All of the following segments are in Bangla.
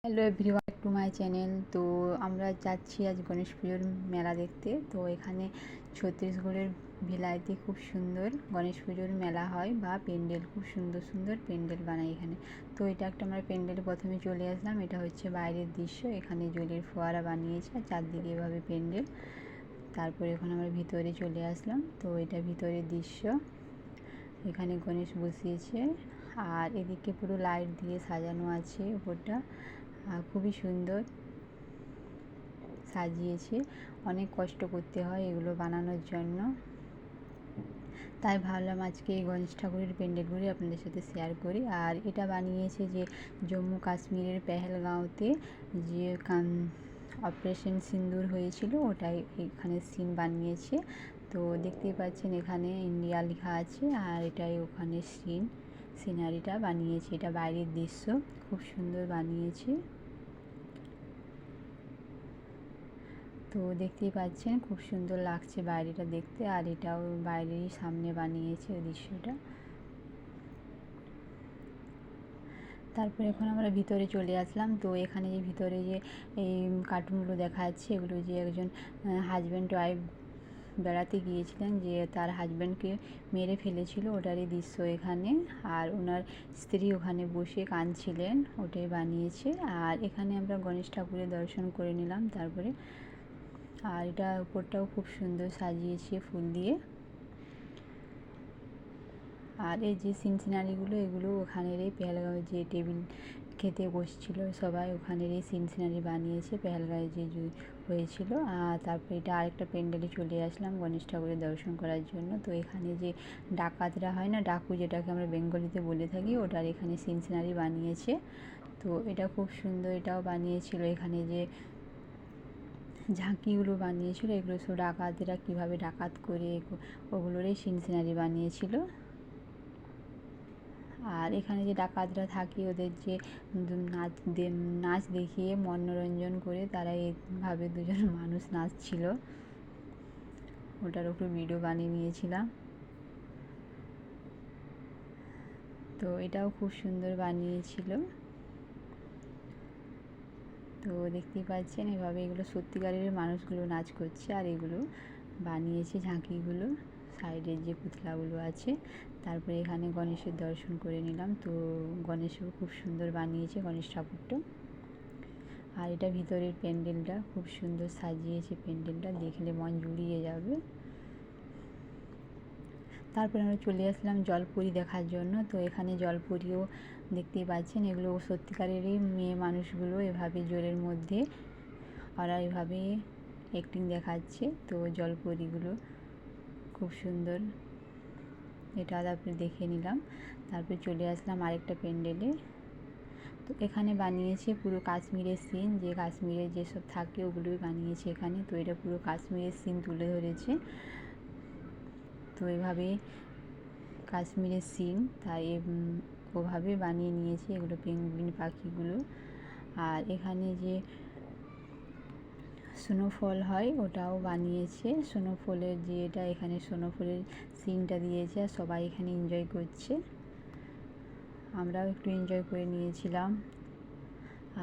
Hello everyone to my channel. তো আমরা যাচ্ছি আজ গণেশ পুজোর মেলা দেখতে। তো এখানে ছত্তিশগড়ের ভিলাইতে খুব সুন্দর গণেশ পুজোর মেলা হয় বা প্যান্ডেল, খুব সুন্দর সুন্দর প্যান্ডেল বানায় এখানে। তো এটা একটা আমরা প্যান্ডেল প্রথমে চলে আসলাম। এটা হচ্ছে বাইরের দৃশ্য, এখানে জলের ফোয়ারা বানিয়েছে আর চারদিকে এভাবে প্যান্ডেল। তারপরে এখন আমরা ভিতরে চলে আসলাম। তো এটা ভিতরের দৃশ্য, এখানে গণেশ বসিয়েছে আর এদিকে পুরো লাইট দিয়ে সাজানো আছে উপরটা, খুবই সুন্দর সাজিয়েছে। অনেক কষ্ট করতে হয় এগুলো বানানোর জন্য, তাই ভাবলাম আজকে এই গণেশ ঠাকুরের প্যান্ডেলগুলি আপনাদের সাথে শেয়ার করি। আর এটা বানিয়েছে যে জম্মু কাশ্মীরের পেহেলগাঁওতে যে অপারেশন সিন্দুর হয়েছিল, ওটাই এখানে সিন বানিয়েছে। তো দেখতেই পাচ্ছেন এখানে ইন্ডিয়া লেখা আছে আর এটাই ওখানে সিনারিটা বানিয়েছে। এটা বাইরের দৃশ্য, খুব সুন্দর বানিয়েছে। তো দেখতেই পাচ্ছেন খুব সুন্দর লাগছে বাইরেটা দেখতে, আর এটাও বাইরেরই সামনে বানিয়েছে ওই দৃশ্যটা। তারপরে এখন আমরা ভিতরে চলে আসলাম। তো এখানে যে ভিতরে যে এই কার্টুনগুলো দেখা যাচ্ছে, এগুলো যে একজন হাজব্যান্ড ওয়াইফ বেড়াতে গিয়েছিলেন, যে তার হাজব্যান্ডকে মেরে ফেলেছিল, ওটারই দৃশ্য এখানে। আর ওনার স্ত্রী ওখানে বসে কাঁদছিলেন, ওটাই বানিয়েছে। আর এখানে আমরা গণেশ ঠাকুরের দর্শন করে নিলাম তারপরে। আর এটা উপরটাও খুব সুন্দর সাজিয়েছে ফুল দিয়ে। আর এই যে সিনারিগুলো, এগুলো ওখানের এই পেহেলগাঁওয়ে যে টেবিল খেতে বসছিল সবাই, ওখানের এই সিনারি বানিয়েছে পেহেলগাঁওয়ে যে হয়েছিল। আর তারপরে এটা আরেকটা প্যান্ডেলে চলে আসলাম গণেশ ঠাকুরের দর্শন করার জন্য। তো এখানে যে ডাকাতরা হয় না, ডাকু যেটাকে আমরা বেঙ্গলিতে বলে থাকি, ওটার এখানে সিনারি বানিয়েছে। তো এটা খুব সুন্দর, এটাও বানিয়েছিল। এখানে যে ঝাঁকিগুলো বানিয়েছিল, এগুলো সব ডাকাতরা কীভাবে ডাকাত করে ওগুলোরই সিনারি বানিয়েছিল। আর এখানে যে ডাকাতরা থাকে, ওদের যে নাচ দেখিয়ে মনোরঞ্জন করে, তারা এইভাবে দুজন মানুষ নাচছিল, ওটার উপর ভিডিও বানিয়ে নিয়েছিলাম। তো এটাও খুব সুন্দর বানিয়েছিল। তো দেখতেই পাচ্ছেন এভাবে এগুলো সত্যিকারের মানুষগুলো নাচ করছে, আর এগুলো বানিয়েছে ঝাঁকিগুলো, সাইডের যে পুতলাগুলো আছে। তারপরে এখানে গণেশের দর্শন করে নিলাম। তো গণেশও খুব সুন্দর বানিয়েছে গণেশ ঠাকুরটা। আর এটা ভিতরের প্যান্ডেলটা খুব সুন্দর সাজিয়েছে, প্যান্ডেলটা দেখলে মন জুড়িয়ে যাবে। তারপরে আমরা চলে আসলাম জলপরি দেখার জন্য। তো এখানে জলপরিও দেখতেই পাচ্ছেন, এগুলো সত্যিকারেরই মেয়ে মানুষগুলো এভাবে জলের মধ্যে ওরা এভাবে অ্যাক্টিং দেখাচ্ছে। তো জলপরিগুলো খুব সুন্দর, এটা তারপরে দেখে নিলাম। তারপরে চলে আসলাম আরেকটা প্যান্ডেলে। তো এখানে বানিয়েছে পুরো কাশ্মীরের সিন, যে কাশ্মীরে যেসব থাকে ওগুলোই বানিয়েছে এখানে। তো এটা পুরো কাশ্মীরের সিন তুলে ধরেছে। তো এভাবে কাশ্মীরের সিন, তাই ওভাবে বানিয়ে নিয়েছে এগুলো পেঙ্গুইন পাখিগুলো। আর এখানে যে স্নোফল হয় ওটাও বানিয়েছে, স্নোফলের যে এটা, এখানে স্নোফলের সিনটা দিয়েছে আর সবাই এখানে এনজয় করছে, আমরাও একটু এনজয় করে নিয়েছিলাম।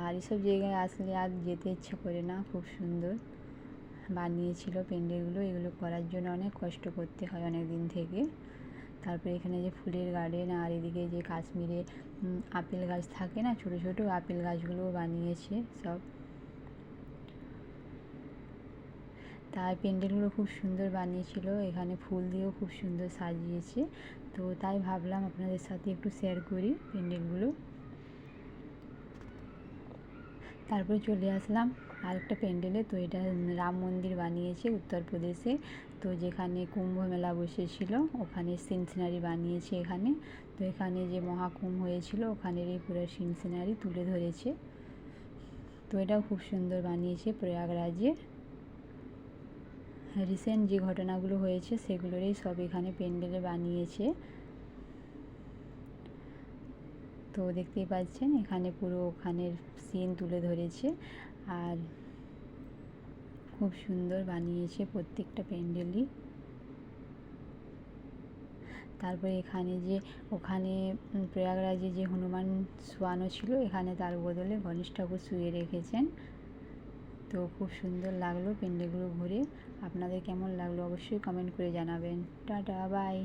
আর এসব জায়গায় আসলে আর যেতে ইচ্ছা করে না, খুব সুন্দর বানিয়েছিল প্যান্ডেলগুলো। এগুলো করার জন্য অনেক কষ্ট করতে হয় অনেক দিন থেকে। তারপরে এখানে যে ফুলের গার্ডেন, আর এদিকে যে কাশ্মীরে আপেল গাছ থাকে না, ছোটো ছোটো আপেল গাছগুলোও বানিয়েছে সব। তাই প্যান্ডেলগুলো খুব সুন্দর বানিয়েছিল, এখানে ফুল দিয়েও খুব সুন্দর সাজিয়েছে। তো তাই ভাবলাম আপনাদের সাথে একটু শেয়ার করি প্যান্ডেলগুলো। তারপরে চলে আসলাম আরেকটা প্যান্ডেলে। তো এটা রাম মন্দির বানিয়েছে উত্তরপ্রদেশে। তো যেখানে কুম্ভ মেলা বসেছিল ওখানে সিনারি বানিয়েছে এখানে। তো এখানে যে মহাকুম্ভ হয়েছিল ওখানের এই পুরো সিনারি তুলে ধরেছে। তো এটাও খুব সুন্দর বানিয়েছে। প্রয়াগরাজে রিসেন্ট যে ঘটনাগুলো হয়েছে সেগুলোরই সব এখানে প্যান্ডেলে বানিয়েছে। তো দেখতেই পাচ্ছেন এখানে পুরো ওখানের সিন তুলে ধরেছে, আর খুব সুন্দর বানিয়েছে প্রত্যেকটা প্যান্ডেলই। তারপরে এখানে যে ওখানে প্রয়াগরাজে যে হনুমান শোয়ানো ছিল, এখানে তার বদলে গণেশ ঠাকুর শুয়ে রেখেছেন। তো খুব সুন্দর লাগলো প্যান্ডেলগুলো ঘুরে। আপনাদের কেমন লাগলো অবশ্যই কমেন্ট করে জানাবেন। Tata, by.